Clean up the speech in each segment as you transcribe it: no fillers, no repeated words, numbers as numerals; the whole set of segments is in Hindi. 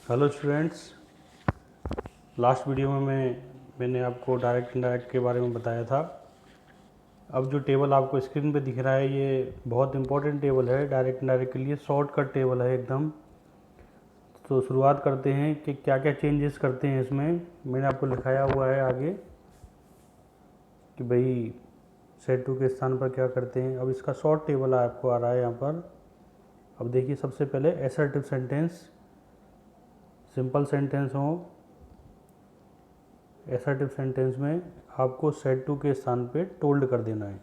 Hello students. लास्ट वीडियो में मैंने आपको डायरेक्ट इनडायरेक्ट के बारे में बताया था। अब जो टेबल आपको स्क्रीन पे दिख रहा है ये बहुत इंपॉर्टेंट टेबल है डायरेक्ट इनडायरेक्ट के लिए, शॉर्टकट टेबल है एकदम। तो शुरुआत करते हैं कि क्या क्या चेंजेस करते हैं इसमें। मैंने आपको लिखाया हुआ है आगे कि भाई सेट टू के स्थान पर क्या करते हैं। अब इसका शॉर्ट टेबल आपको आ रहा है यहाँ पर। अब देखिए, सबसे पहले एसर्टिव सेंटेंस, सिंपल सेंटेंस हो। एसर्टिव सेंटेंस में आपको सेट टू के स्थान पे टोल्ड कर देना है।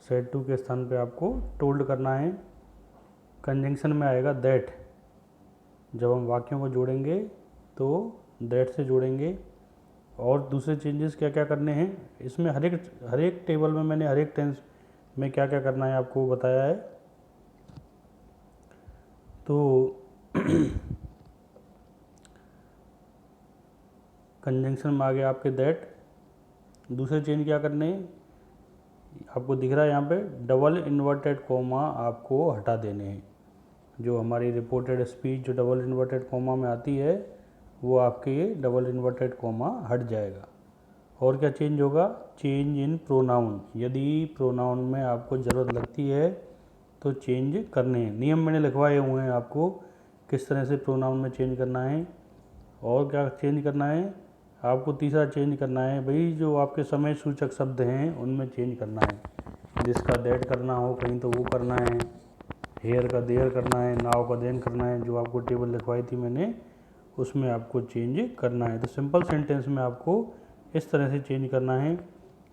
सेट टू के स्थान पे आपको टोल्ड करना है। कंजंक्शन में आएगा दैट। जब हम वाक्यों को जोड़ेंगे तो दैट से जोड़ेंगे। और दूसरे चेंजेस क्या क्या करने हैं इसमें, हर एक टेबल में मैंने हर एक टेंस में क्या क्या करना है आपको बताया है। तो कंजंक्शन में आ गया आपके दैट। दूसरे चेंज क्या करने हैं, आपको दिख रहा है यहाँ पे डबल इन्वर्टेड कॉमा आपको हटा देने हैं। जो हमारी रिपोर्टेड स्पीच जो डबल इन्वर्टेड कॉमा में आती है वो आपके ये डबल इन्वर्टेड कॉमा हट जाएगा। और क्या चेंज होगा, चेंज इन प्रोनाउन। यदि प्रोनाउन में आपको ज़रूरत लगती है तो चेंज करने हैं। नियम मैंने लिखवाए हुए हैं आपको किस तरह से प्रोनाउन में चेंज करना है। और क्या चेंज करना है आपको, तीसरा चेंज करना है भाई जो आपके समय सूचक शब्द हैं उनमें चेंज करना है। जिसका दैट करना हो कहीं तो वो करना है, हेयर का देयर करना है, नाव का देन करना है। जो आपको टेबल लिखवाई थी मैंने उसमें आपको चेंज करना है। तो सिंपल सेंटेंस में आपको इस तरह से चेंज करना है।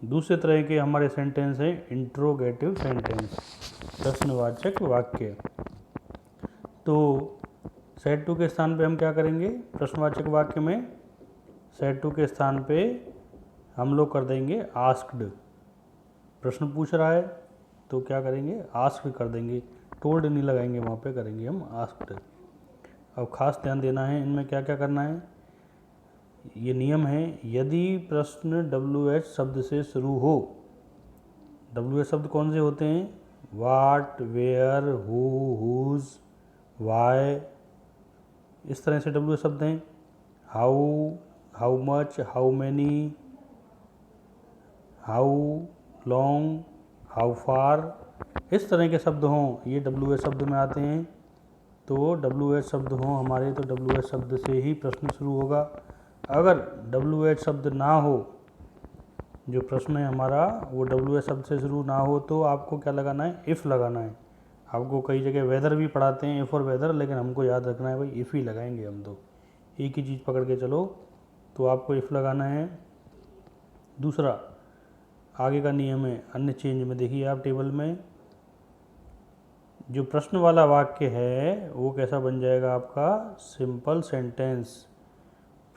दूसरे तरह के हमारे सेंटेंस हैं इंट्रोगेटिव सेंटेंस, प्रश्नवाचक वाक्य। तो सेट टू के स्थान पे हम क्या करेंगे, प्रश्नवाचक वाक्य में सेट टू के स्थान पे हम लोग कर देंगे आस्क्ड। प्रश्न पूछ रहा है तो क्या करेंगे, आस्क्ड कर देंगे। टोल्ड नहीं लगाएंगे, वहाँ पे करेंगे हम आस्क्ड। अब खास ध्यान देना है इनमें क्या क्या करना है। ये नियम है, यदि प्रश्न WH शब्द से शुरू हो। WH शब्द कौन से होते हैं, वाट, वेयर, हु, हुज, वाई, इस तरह से WH शब्द हैं। How, how much, how many, how long, how far, इस तरह के शब्द हों ये WH शब्द में आते हैं। तो WH शब्द हों हमारे तो WH शब्द से ही प्रश्न शुरू होगा। अगर WH शब्द ना हो, जो प्रश्न है हमारा वो WH शब्द से शुरू ना हो तो आपको क्या लगाना है, इफ़ लगाना है। आपको कई जगह वेदर भी पढ़ाते हैं, इफ़ और वेदर, लेकिन हमको याद रखना है भाई इफ़ ही लगाएंगे हम तो। एक ही चीज़ पकड़ के चलो, तो आपको इफ़ लगाना है। दूसरा आगे का नियम है अन्य चेंज में, देखिए आप टेबल में जो प्रश्न वाला वाक्य है वो कैसा बन जाएगा आपका, सिंपल सेंटेंस।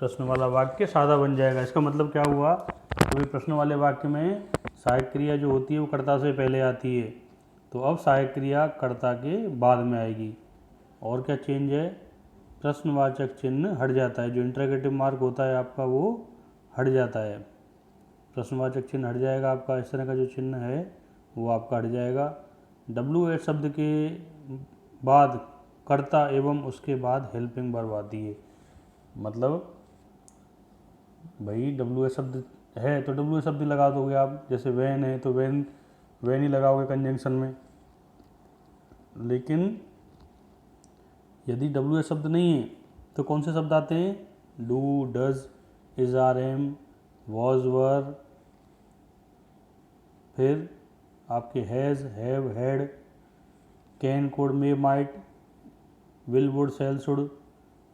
प्रश्न वाला वाक्य सादा बन जाएगा। इसका मतलब क्या हुआ, तो प्रश्न वाले वाक्य में सहायक क्रिया जो होती है वो कर्ता से पहले आती है, तो अब सहायक क्रिया कर्ता के बाद में आएगी। और क्या चेंज है, प्रश्नवाचक चिन्ह हट जाता है। जो इंटरोगेटिव मार्क होता है आपका वो हट जाता है। प्रश्नवाचक चिन्ह हट जाएगा आपका, इस तरह का जो चिन्ह है वो आपका हट जाएगा। WH शब्द के बाद कर्ता एवं उसके बाद हेल्पिंग वर्ब आती है। मतलब भाई WH शब्द है तो WH शब्द लगा दोगे आप। जैसे वैन है तो वैन ही लगाओगे कंजंक्शन में। लेकिन यदि WH शब्द नहीं है तो कौन से शब्द आते हैं, do, does, is, are, am, was, were, फिर आपके has, have, had, can, could, may, might, will, would, shall, should,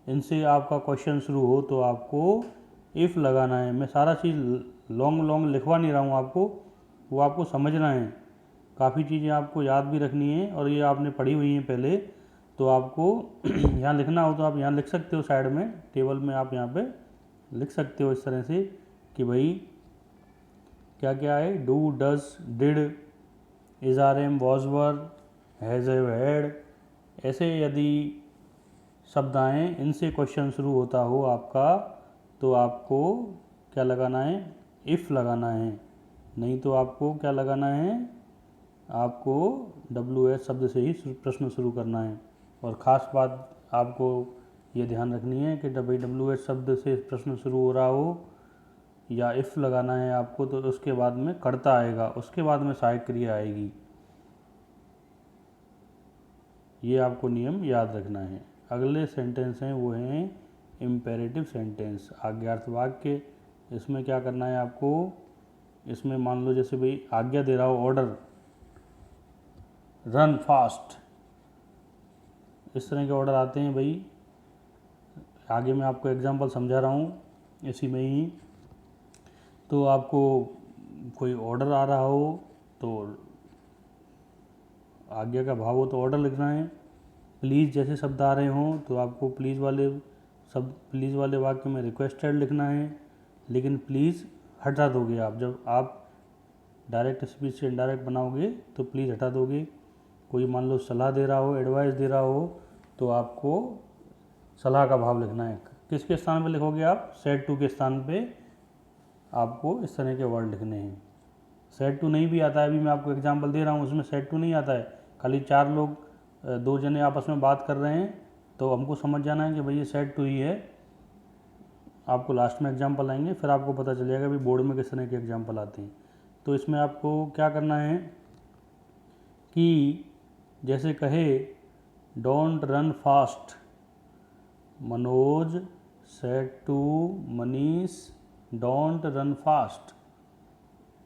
इनसे आपका क्वेश्चन शुरू हो तो आपको इफ़ लगाना है। मैं सारा चीज़ लॉन्ग लिखवा नहीं रहा हूँ आपको, वो आपको समझना है। काफ़ी चीज़ें आपको याद भी रखनी है और ये आपने पढ़ी हुई हैं पहले, तो आपको यहाँ लिखना हो तो आप यहाँ लिख सकते हो, साइड में टेबल में आप यहाँ पे लिख सकते हो इस तरह से कि भाई क्या क्या है, do, does, did, is, are, am, was, were, has, have, had, ऐसे यदि शब्द आएँ इनसे क्वेश्चन शुरू होता हो आपका तो आपको क्या लगाना है, इफ़ लगाना है। नहीं तो आपको क्या लगाना है, आपको WH शब्द से ही प्रश्न शुरू करना है। और ख़ास बात आपको ये ध्यान रखनी है कि WH शब्द से प्रश्न शुरू हो रहा हो या इफ़ लगाना है आपको तो उसके बाद में कर्ता आएगा, उसके बाद में सहायक क्रिया आएगी। ये आपको नियम याद रखना है। अगले सेंटेंस हैं वो हैं इम्पेरेटिव सेंटेंस, आज्ञार्थ वाक्य। इसमें क्या करना है आपको, इसमें मान लो जैसे भाई आज्ञा दे रहा हो, ऑर्डर, रन फास्ट, इस तरह के ऑर्डर आते हैं भाई। आगे मैं आपको एग्जांपल समझा रहा हूँ इसी में ही। तो आपको कोई ऑर्डर आ रहा हो तो आज्ञा का भाव हो तो ऑर्डर लिखना है। प्लीज़ जैसे शब्द आ रहे हों तो आपको प्लीज़ वाले वाक्य में रिक्वेस्टेड लिखना है, लेकिन प्लीज़ हटा दोगे आप। जब आप डायरेक्ट स्पीच से इनडायरेक्ट बनाओगे तो प्लीज़ हटा दोगे। कोई मान लो सलाह दे रहा हो, एडवाइस दे रहा हो, तो आपको सलाह का भाव लिखना है। किसके स्थान पे लिखोगे आप, सेड टू के स्थान पे आपको इस तरह के वर्ड लिखने हैं। सेड टू नहीं भी आता है, अभी मैं आपको एग्जांपल दे रहा हूँ उसमें सेड टू नहीं आता है, खाली 4 लोग 2 जने आपस में बात कर रहे हैं तो हमको समझ जाना है कि भाई ये सेड टू ही है। आपको लास्ट में एग्जांपल आएंगे, फिर आपको पता चलेगा भी बोर्ड में किस तरह के एग्जांपल आते हैं। तो इसमें आपको क्या करना है कि जैसे कहे don't run fast, Manoj said to Manish don't run fast,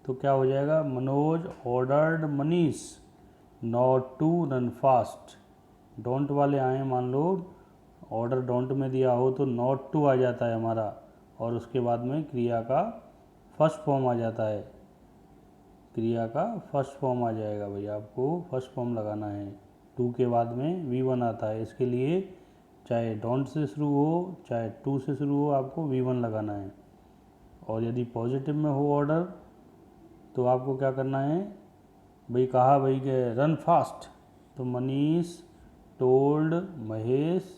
तो क्या हो जाएगा, Manoj ordered Manish not to run fast. Don't वाले आए मान लो, ऑर्डर डोंट में दिया हो तो नॉट टू आ जाता है हमारा, और उसके बाद में क्रिया का फर्स्ट फॉर्म आ जाता है। क्रिया का फर्स्ट फॉर्म आ जाएगा भाई, आपको फर्स्ट फॉर्म लगाना है। टू के बाद में V1 आता है, इसके लिए चाहे डोंट से शुरू हो चाहे टू से शुरू हो आपको V1 लगाना है। और यदि पॉजिटिव में हो ऑर्डर तो आपको क्या करना है भाई, कहा भाई कि रन फास्ट, तो Manish told Mahesh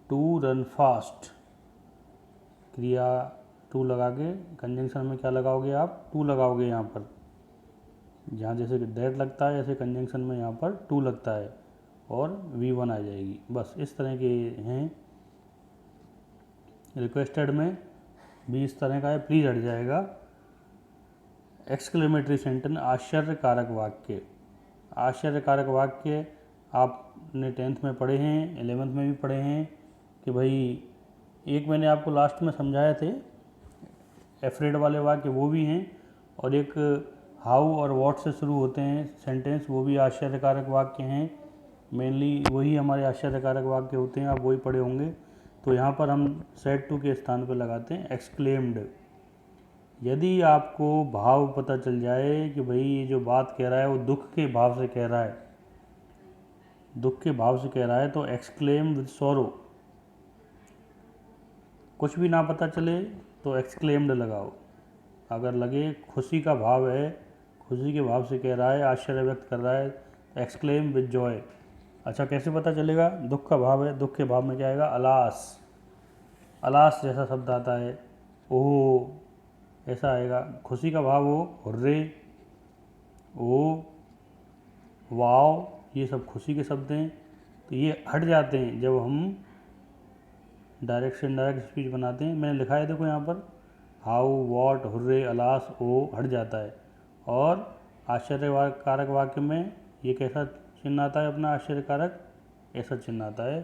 to run fast. क्रिया टू लगा के कंजंक्शन में क्या लगाओगे आप, टू लगाओगे यहाँ पर। जहाँ जैसे दैट लगता है ऐसे कंजंक्शन में यहाँ पर टू लगता है और V1 आ जाएगी। बस इस तरह के हैं। रिक्वेस्टेड में भी इस तरह का है, प्लीज़ हट जाएगा। एक्सक्लेमेटरी सेंटेंस, आश्चर्यकारक वाक्य। आश्चर्यकारक वाक्य आपने 10th में पढ़े हैं, 11th में भी पढ़े हैं कि भाई एक मैंने आपको लास्ट में समझाए थे एफ्रेड वाले वाक्य, वो भी हैं, और एक हाउ और व्हाट से शुरू होते हैं सेंटेंस, वो भी आश्चर्यकारक वाक्य हैं। मेनली वही हमारे आश्चर्यकारक वाक्य होते हैं, आप वही पढ़े होंगे। तो यहाँ पर हम सेड टू के स्थान पर लगाते हैं एक्सक्लेम्ड। यदि आपको भाव पता चल जाए कि भाई ये जो बात कह रहा है वो दुख के भाव से कह रहा है, दुख के भाव से कह रहा है, तो एक्सक्लेम विद सोरो। कुछ भी ना पता चले तो एक्सक्लेम्ड लगाओ। अगर लगे खुशी का भाव है, खुशी के भाव से कह रहा है, आश्चर्य व्यक्त कर रहा है, तो एक्सक्लेम विद जॉय। अच्छा कैसे पता चलेगा, दुख का भाव है, दुख के भाव में क्या आएगा, अलास, अलास जैसा शब्द आता है, ओह ऐसा आएगा। खुशी का भाव हो, हुर्रे, ओ, वाव, ये सब खुशी के शब्द हैं। तो ये हट जाते हैं जब हम डायरेक्ट से इनडायरेक्ट स्पीच बनाते हैं। मैंने लिखा है देखो यहाँ पर, हाउ, वॉट, हुर्रे, अलास, ओ हट जाता है। और आश्चर्यकारक वाक्य में ये कैसा चिन्ह आता है अपना, आश्चर्यकारक ऐसा चिन्ह आता है,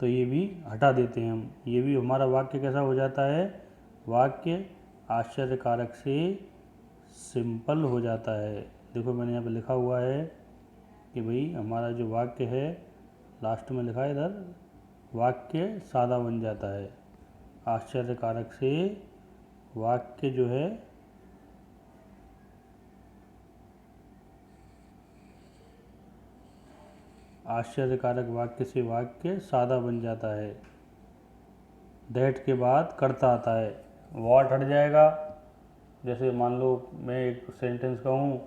तो ये भी हटा देते हैं हम। ये भी हमारा वाक्य कैसा हो जाता है, वाक्य आश्चर्यकारक से सिंपल हो जाता है। देखो मैंने यहाँ पे लिखा हुआ है कि भाई हमारा जो वाक्य है, लास्ट में लिखा है इधर, वाक्य सादा बन जाता है। आश्चर्यकारक से वाक्य जो है आश्चर्यकारक वाक्य से वाक्य सादा बन जाता है। दैट के बाद कर्ता आता है, व्हाट हट जाएगा। जैसे मान लो मैं एक सेंटेंस कहूँ,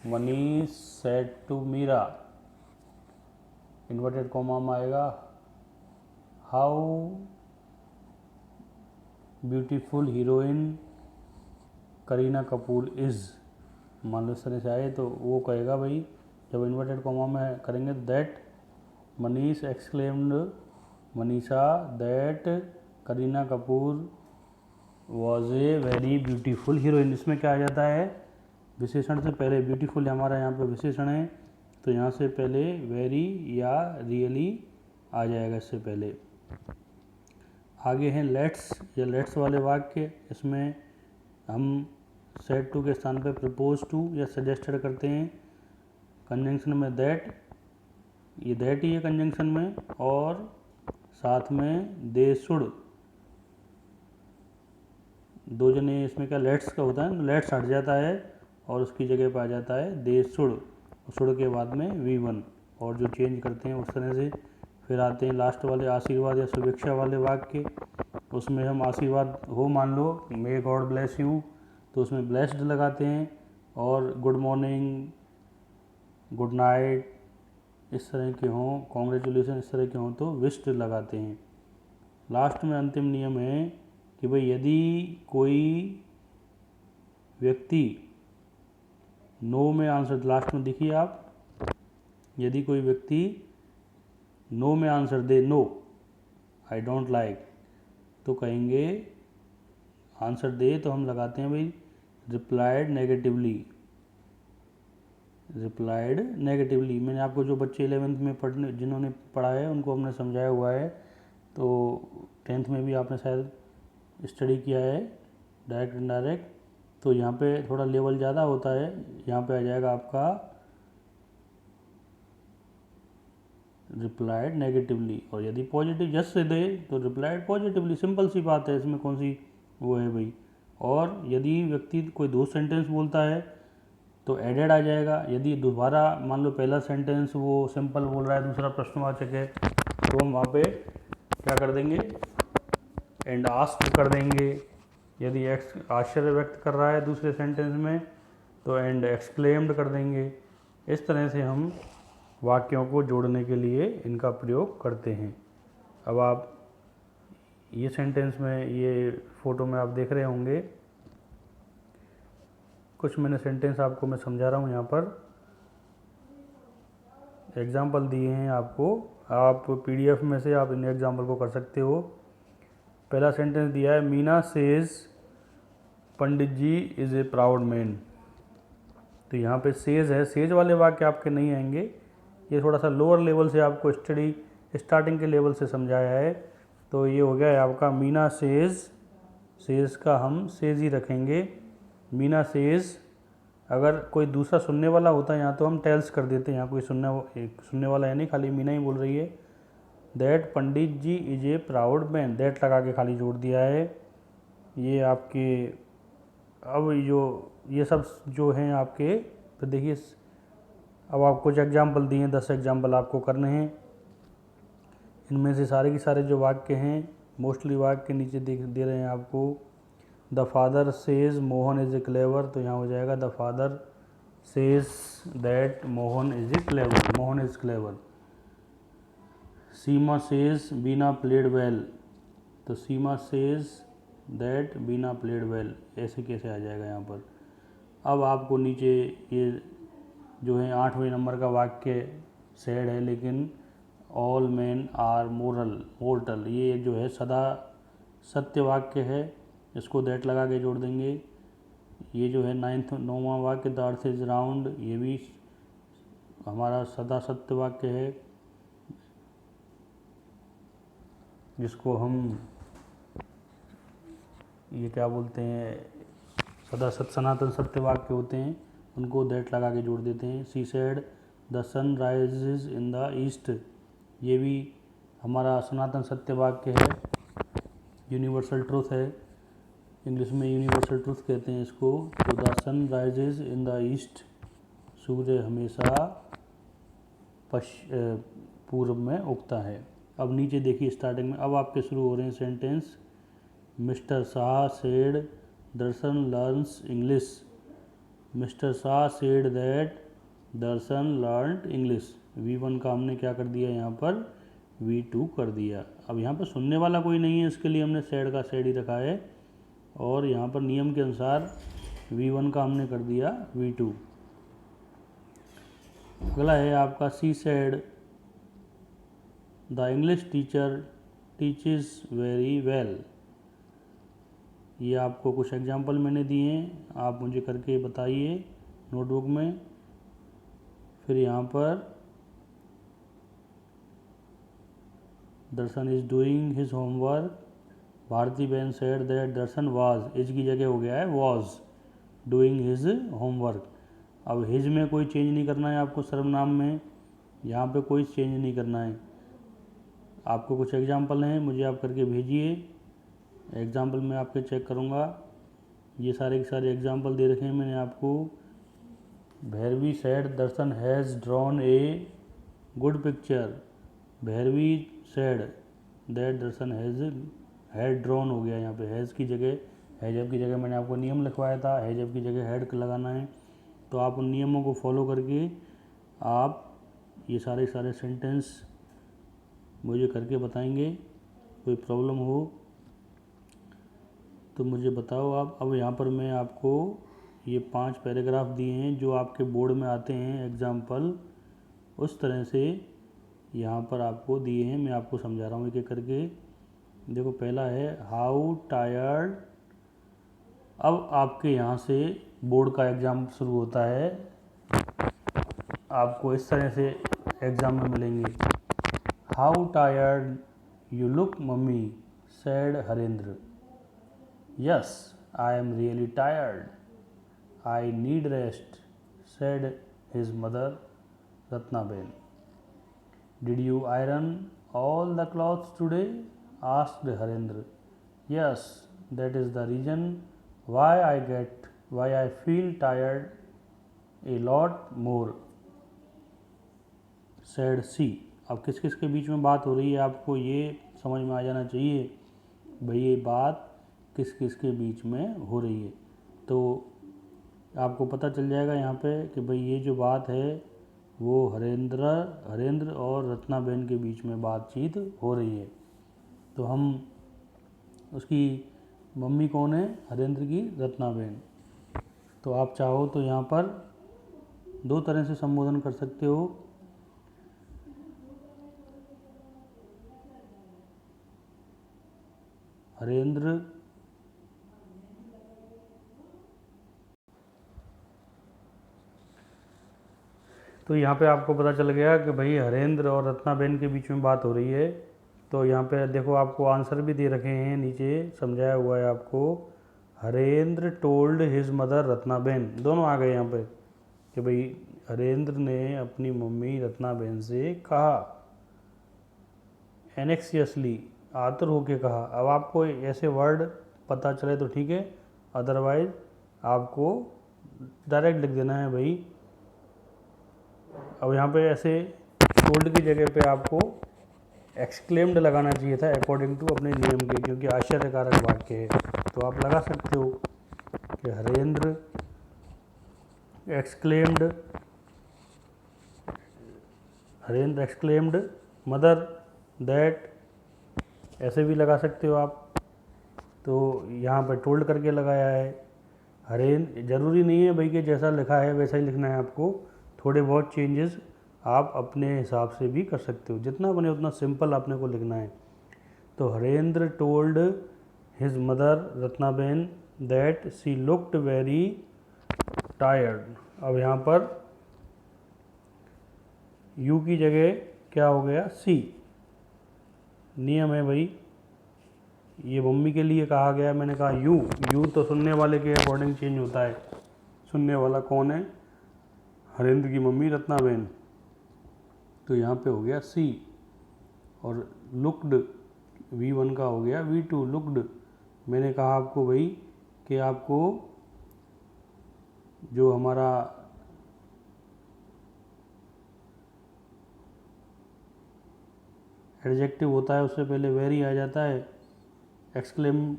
Manish said to Meera, inverted comma में आएगा, how beautiful heroine Kareena Kapoor is. मान लो इस तरह से आए तो वो कहेगा भाई जब इन्वर्टेड कॉमा में करेंगे that Manish exclaimed Manisha that Kareena Kapoor was a very beautiful heroine. इसमें क्या आ जाता है, विशेषण से पहले ब्यूटीफुल हमारा यहाँ पे विशेषण है, तो यहाँ से पहले वेरी या रियली आ जाएगा इससे पहले। आगे हैं लेट्स या लेट्स वाले वाक्य। इसमें हम सेड टू के स्थान पे प्रपोज टू या सजेस्टेड करते हैं। कंजंक्शन में दैट, ये दैट ही है कंजंक्शन में, और साथ में दे शुड, दो जने इसमें क्या लेट्स का होता है, लेट्स हट जाता है और उसकी जगह पर आ जाता है दे शुड, शुड के बाद में V1 और जो चेंज करते हैं उस तरह से। फिर आते हैं लास्ट वाले आशीर्वाद या शुभेच्छा वाले वाक्य। उसमें हम आशीर्वाद हो मान लो मे गॉड ब्लेस यू, तो उसमें ब्लेस्ड लगाते हैं, और गुड मॉर्निंग, गुड नाइट इस तरह के हों, कॉन्ग्रेचुलेसन इस तरह के हों तो विश्ड लगाते हैं। लास्ट में अंतिम नियम है कि भाई यदि कोई व्यक्ति नो में आंसर, लास्ट में देखिए आप, यदि कोई व्यक्ति नो में आंसर दे, नो आई डोंट लाइक, तो कहेंगे आंसर दे तो हम लगाते हैं भाई रिप्लाइड नेगेटिवली, रिप्लाइड नेगेटिवली। मैंने आपको जो बच्चे 11th में पढ़ने जिन्होंने पढ़ा है उनको हमने समझाया हुआ है, तो 10th में भी आपने शायद स्टडी किया है डायरेक्ट इनडायरेक्ट, तो यहाँ पे थोड़ा लेवल ज़्यादा होता है। यहाँ पे आ जाएगा आपका रिप्लाइड नेगेटिवली, और यदि पॉजिटिव जस्ट से दे तो रिप्लाइड पॉजिटिवली, सिंपल सी बात है, इसमें कौन सी वो है भाई। और यदि व्यक्ति कोई दो सेंटेंस बोलता है तो एडेड आ जाएगा। यदि दोबारा मान लो पहला सेंटेंस वो सिंपल बोल रहा है, दूसरा प्रश्नवाचक है, तो हम वहाँ पे क्या कर देंगे, एंड आस्क्ड कर देंगे। यदि आश्चर्य व्यक्त कर रहा है दूसरे सेंटेंस में तो एंड एक्सक्लेम्ड कर देंगे। इस तरह से हम वाक्यों को जोड़ने के लिए इनका प्रयोग करते हैं। अब आप ये सेंटेंस में, ये फ़ोटो में आप देख रहे होंगे, कुछ मैंने सेंटेंस आपको मैं समझा रहा हूँ, यहाँ पर एग्जाम्पल दिए हैं आपको, आप PDF में से आप इन एग्जाम्पल को कर सकते हो। पहला सेंटेंस दिया है Meena says Pandit ji is a proud man, तो यहाँ पे सेज है, सेज वाले वाक्य आपके नहीं आएंगे, ये थोड़ा सा लोअर लेवल से आपको स्टडी स्टार्टिंग के लेवल से समझाया है। तो ये हो गया है आपका मीना सेज, सेज का हम सेज ही रखेंगे, मीना सेज। अगर कोई दूसरा सुनने वाला होता है यहाँ तो हम टेल्स कर देते हैं, यहाँ कोई सुनने वाला है नहीं, खाली मीना ही बोल रही है। That Pandit ji is a proud man, that लगा के खाली जोड़ दिया है। ये आपके अब ये सब जो हैं आपके, तो देखिए अब आप कुछ एग्जाम्पल दिए हैं, 10 एग्जाम्पल आपको करने हैं। इनमें से सारे के सारे जो वाक्य हैं, मोस्टली वाक्य नीचे दे रहे हैं आपको। The father says Mohan is a clever, तो यहाँ हो जाएगा the father says that Mohan is a clever, Mohan is clever. Seema says Beena played well, तो Seema says that Beena played well, ऐसे कैसे आ जाएगा यहाँ पर। अब आपको नीचे ये जो है 8वें नंबर का वाक्य सैड है लेकिन ऑल मैन आर मोर्टल, ये जो है सदा सत्य वाक्य है, इसको दैट लगा के जोड़ देंगे। ये जो है 9वां वाक्य द अर्थ इज राउंड, ये भी हमारा सदा सत्य वाक्य है, जिसको हम ये क्या बोलते हैं, सनातन सत्य वाक्य होते हैं, उनको दैट लगा के जोड़ देते हैं। She said the sun rises in the east, ये भी हमारा सनातन सत्य वाक्य है, यूनिवर्सल ट्रूथ है, इंग्लिश में यूनिवर्सल ट्रूथ कहते हैं इसको। तो the sun rises in the east, सूर्य हमेशा पूर्व में उगता है। अब नीचे देखिए स्टार्टिंग में, अब आपके शुरू हो रहे हैं sentence. Mister Shah said Darshan learns English, mister Shah said that Darshan learned English. V1 का हमने क्या कर दिया यहाँ पर, V2 कर दिया। अब यहाँ पर सुनने वाला कोई नहीं है, इसके लिए हमने सेड का सेड ही रखा है, और यहाँ पर नियम के अनुसार V1 का हमने कर दिया V2। अगला है आपका सी said the English teacher teaches very well. ये आपको कुछ एग्जाम्पल मैंने दिए हैं, आप मुझे करके बताइए नोटबुक में। फिर यहाँ पर Darshan is doing his homework, Bharti बहन said that Darshan was, is की जगह हो गया है वाज डूइंग हिज होमवर्क। अब हिज में कोई चेंज नहीं करना है आपको, सर्वनाम में यहाँ पे कोई चेंज नहीं करना है। आपको कुछ एग्जाम्पल हैं, मुझे आप करके भेजिए, एग्जाम्पल मैं आपके चेक करूँगा। ये सारे के सारे एग्जाम्पल दे रखे हैं मैंने आपको। Bhairavi said Darshan has drawn a good picture, Bhairavi said that Darshan had drawn हो गया, यहाँ पे हैज़ की जगह, हैजब की जगह मैंने आपको नियम लिखवाया था, हैजब की जगह हैड लगाना है। तो आप उन नियमों को फॉलो करके आप ये सारे सेंटेंस मुझे करके बताएंगे। कोई प्रॉब्लम हो तो मुझे बताओ आप। अब यहाँ पर मैं आपको ये 5 पैराग्राफ दिए हैं जो आपके बोर्ड में आते हैं एग्जाम्पल, उस तरह से यहाँ पर आपको दिए हैं, मैं आपको समझा रहा हूँ एक एक करके। देखो पहला है हाउ टायर्ड। अब आपके यहाँ से बोर्ड का एग्ज़ाम शुरू होता है, आपको इस तरह से एग्ज़ाम में मिलेंगे। How tired you look mummy said Harendra, yes I am really tired, I need rest said his mother Ratnaben. Did you iron all the clothes today asked Harendra, yes that is the reason why I feel tired a lot more said C। अब किस किस के बीच में बात हो रही है आपको ये समझ में आ जाना चाहिए भाई, ये बात किस किस के बीच में हो रही है। तो आपको पता चल जाएगा यहाँ पे कि भाई ये जो बात है वो हरेंद्र और रत्नाबेन के बीच में बातचीत हो रही है। तो हम उसकी मम्मी कौन है, हरेंद्र की रत्नाबेन। तो आप चाहो तो यहाँ पर 2 तरह से संबोधन कर सकते हो। हरेंद्र तो यहाँ पे आपको पता चल गया कि भाई हरेंद्र और रत्नाबेन के बीच में बात हो रही है। तो यहाँ पे देखो आपको आंसर भी दे रखे हैं, नीचे समझाया हुआ है आपको। हरेंद्र टोल्ड हिज मदर रत्नाबेन, दोनों आ गए यहाँ पे कि भाई हरेंद्र ने अपनी मम्मी रत्नाबेन से कहा, एनेक्सियसली आतुर होके कहा। अब आपको ऐसे वर्ड पता चले तो ठीक है, अदरवाइज आपको डायरेक्ट लिख देना है भाई। अब यहाँ पे ऐसे टोल्ड की जगह पे आपको एक्सक्लेम्ड लगाना चाहिए था अकॉर्डिंग टू अपने नियम के, क्योंकि आश्चर्यकारक वाक्य है। तो आप लगा सकते हो कि हरेंद्र एक्सक्लेम्ड मदर दैट, ऐसे भी लगा सकते हो आप। तो यहाँ पर टोल्ड करके लगाया है। हरेंद्र ज़रूरी नहीं है भाई कि जैसा लिखा है वैसा ही लिखना है आपको, थोड़े बहुत चेंजेस आप अपने हिसाब से भी कर सकते हो, जितना बने उतना सिंपल आपने को लिखना है। तो Harendra told his mother Ratnaben that she looked very tired. अब यहाँ पर यू की जगह क्या हो गया, सी। नियम है भाई, ये मम्मी के लिए कहा गया, मैंने कहा यू तो सुनने वाले के अकॉर्डिंग चेंज होता है। सुनने वाला कौन है, हरेंद्र की मम्मी रत्नाबेन। तो यहाँ पे हो गया सी। और लुक्ड V1 का हो गया V2 लुक्ड। मैंने कहा आपको भाई कि आपको जो हमारा एडजेक्टिव होता है उससे पहले वेरी आ जाता है। एक्सक्लेम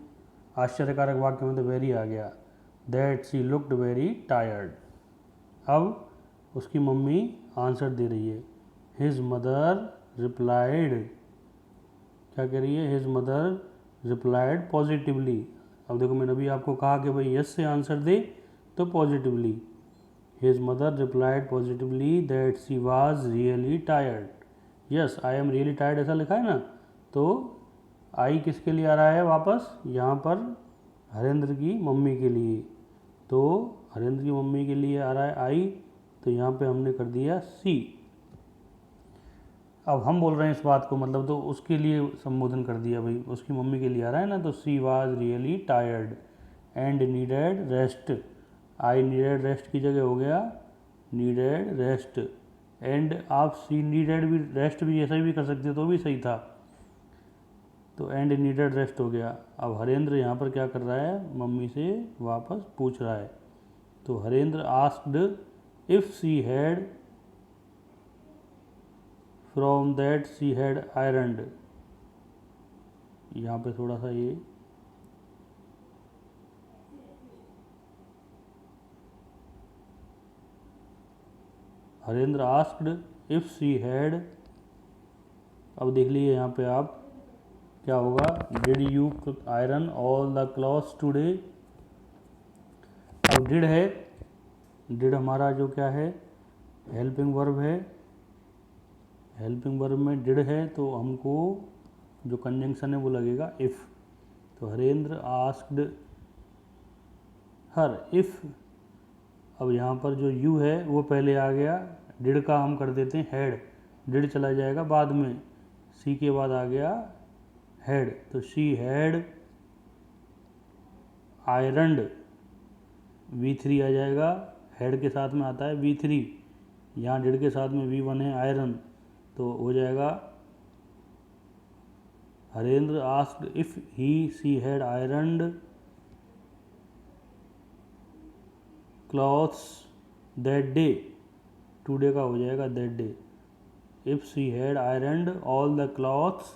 आश्चर्यकारक वाक्य में तो वेरी आ गया। That she looked very tired. अब उसकी मम्मी आंसर दे रही है। हिज मदर रिप्लाइड, क्या कह रही है, हिज मदर रिप्लाइड पॉजिटिवली। अब देखो मैंने अभी आपको कहा कि भाई यस से आंसर दे तो positively. His mother replied positively that she was really tired. Yes I am really tired ऐसा लिखा है ना, तो आई किसके लिए आ रहा है वापस, यहाँ पर हरेंद्र की मम्मी के लिए, तो हरेंद्र की मम्मी के लिए आ रहा है आई, तो यहाँ पे हमने कर दिया सी। अब हम बोल रहे हैं इस बात को, मतलब तो उसके लिए संबोधन कर दिया भाई, उसकी मम्मी के लिए आ रहा है ना, तो she was really tired and needed rest. I needed rest की जगह हो गया नीडेड रेस्ट, एंड आप सी नीडेड भी रेस्ट भी ऐसा भी कर सकते हो तो भी सही था, तो एंड नीडेड रेस्ट हो गया। अब हरेंद्र यहाँ पर क्या कर रहा है, मम्मी से वापस पूछ रहा है, तो Harendra asked if she had from that she had ironed. यहाँ पे थोड़ा सा ये Harendra asked if she had, अब देख लीजिए यहाँ पे आप क्या होगा, did you iron all the clothes today. अब डिड है, डिड हमारा जो क्या है हेल्पिंग वर्ब है, हेल्पिंग वर्ब में डिड है तो हमको जो कंजंक्शन है वो लगेगा इफ़, तो हरेंद्र आस्क्ड हर इफ़। अब यहाँ पर जो यू है वो पहले आ गया, डिड का हम कर देते हैं हैड, डिड चला जाएगा बाद में, सी के बाद आ गया हैड, तो शी हैड आयरनड, V3 आ जाएगा, हेड के साथ में आता है V3, यहाँ डिड के साथ में V1 है आयरन, तो हो जाएगा Harendra asked if he she had ironed clothes that day, today का हो जाएगा that day, if she had ironed all the clothes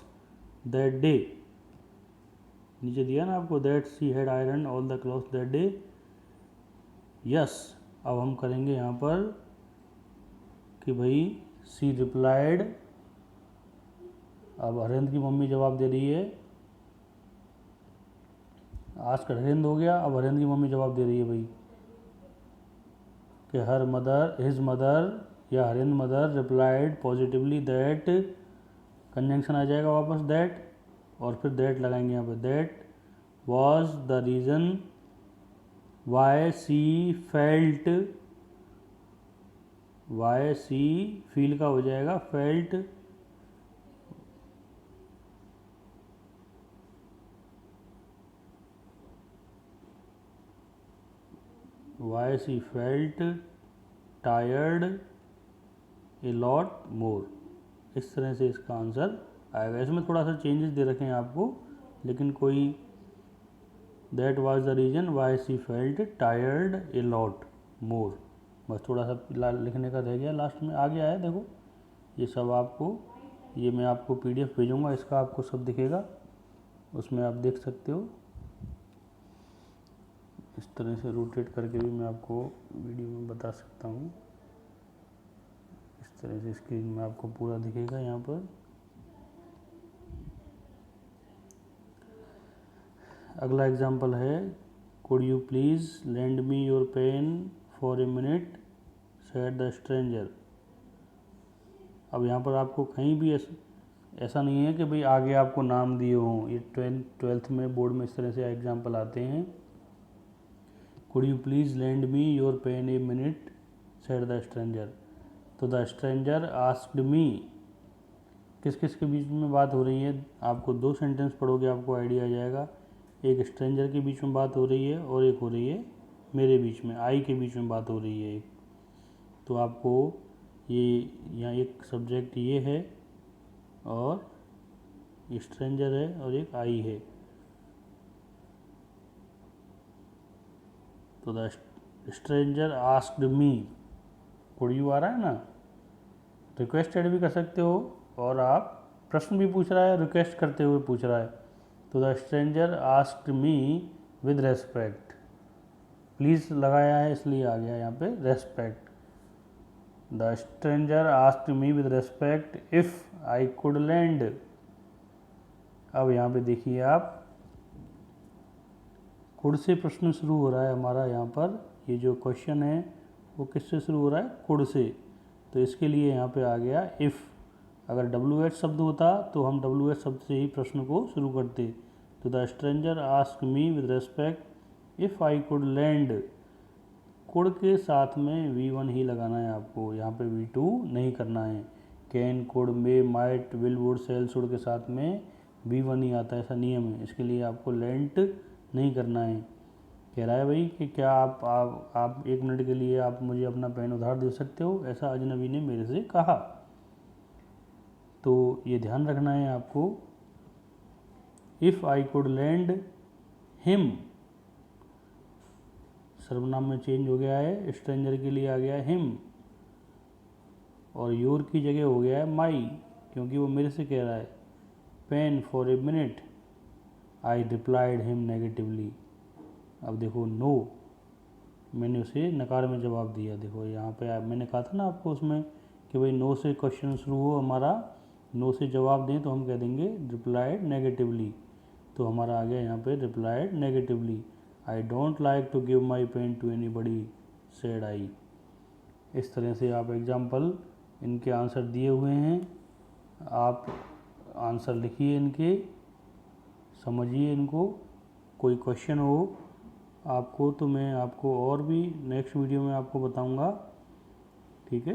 that day, नीचे दिया ना आपको that she had iron all the clothes that day. Yes, अब हम करेंगे यहाँ पर कि भाई सी रिप्लाइड, अब हरेंद्र की मम्मी जवाब दे रही है, आज का हरेंद्र हो गया, अब हरेंद्र की मम्मी जवाब दे रही है भाई कि हर मदर हिज मदर या Harendra mother replied positively that, conjunction आ जाएगा वापस दैट, और फिर दैट लगाएंगे यहाँ पे, that was the reason why she felt, why she feel का हो जाएगा felt, why she felt tired a lot more, इस तरह से इसका आंसर आएगा। इसमें थोड़ा सा चेंजेस दे रखे हैं आपको, लेकिन कोई, that was the reason why she felt tired a lot more, बस थोड़ा सा लिखने का रह गया, लास्ट में आ गया है देखो, ये सब आपको, ये मैं आपको PDF भेजूँगा, इसका आपको सब दिखेगा, उसमें आप देख सकते हो, इस तरह से रोटेट करके भी मैं आपको वीडियो में बता सकता हूँ, इस तरह से स्क्रीन में आपको पूरा दिखेगा यहाँ पर। अगला एग्जाम्पल है, could you please lend me your pen for a minute said the stranger. अब यहाँ पर आपको कहीं भी ऐसा नहीं है कि भाई आगे आपको नाम दिए हों, ये 12th में बोर्ड में इस तरह से एग्जाम्पल आते हैं, could you please lend me your pen a minute said the stranger, तो द स्ट्रेंजर आस्क्ड मी, किस किस के बीच में बात हो रही है, आपको 2 सेंटेंस पढ़ोगे आपको आइडिया आ जाएगा, एक स्ट्रेंजर के बीच में बात हो रही है और एक हो रही है मेरे बीच में, आई के बीच में बात हो रही है एक, तो आपको ये यहाँ एक सब्जेक्ट ये है और स्ट्रेंजर है और एक आई है, तो the stranger asked me, could you आ रहा है ना, रिक्वेस्टेड भी कर सकते हो, और आप प्रश्न भी पूछ रहा है, रिक्वेस्ट करते हुए पूछ रहा है, तो the stranger asked me with respect, please लगाया है इसलिए आ गया यहाँ पे respect, the stranger asked me with respect if I could land. अब यहाँ पे देखिए आप, कुड से प्रश्न शुरू हो रहा है हमारा यहाँ पर, ये जो क्वेश्चन है वो किससे शुरू हो रहा है, कुड से। तो इसके लिए यहाँ पे आ गया इफ़। अगर WH शब्द होता तो हम WH शब्द से ही प्रश्न को शुरू करते। तो the stranger ask me with respect if I could land. Could के साथ में V1 ही लगाना है आपको, यहाँ पे V2 नहीं करना है। Can, could, may, might, will, would, shall, should के साथ में V1 ही आता है, ऐसा नियम है। इसके लिए आपको लेंट नहीं करना है। कह रहा है भाई कि क्या आप 1 मिनट के लिए आप मुझे अपना पेन उधार दे सकते हो, ऐसा अजनबी ने मेरे से कहा। तो ये ध्यान रखना है आपको। If I could land him, सर्वनाम में चेंज हो गया है, स्ट्रेंजर के लिए आ गया हिम, और योर की जगह हो गया है माई, क्योंकि वो मेरे से कह रहा है। Pen for a minute, I replied him negatively. अब देखो नो, मैंने उसे नकार में जवाब दिया। देखो यहाँ पे मैंने कहा था ना आपको उसमें कि भाई नो से क्वेश्चन शुरू हो हमारा, नो से जवाब दें तो हम कह देंगे रिप्लाइड नेगेटिवली। तो हमारा आ गया यहाँ पे replied negatively. I don't like to give my pen to anybody, said I. इस तरह से आप एग्जाम्पल, इनके आंसर दिए हुए हैं, आप आंसर लिखिए इनके, समझिए इनको। कोई क्वेश्चन हो आपको तो मैं आपको और भी नेक्स्ट वीडियो में आपको बताऊंगा, ठीक है।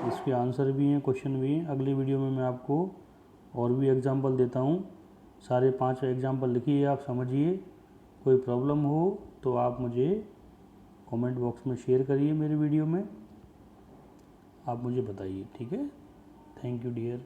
इसके आंसर भी हैं, क्वेश्चन भी हैं। अगली वीडियो में मैं आपको और भी एग्जाम्पल देता हूँ। सारे 5 एग्जाम्पल लिखिए, आप समझिए। कोई प्रॉब्लम हो तो आप मुझे कमेंट बॉक्स में शेयर करिए, मेरे वीडियो में आप मुझे बताइए, ठीक है। Thank you dear.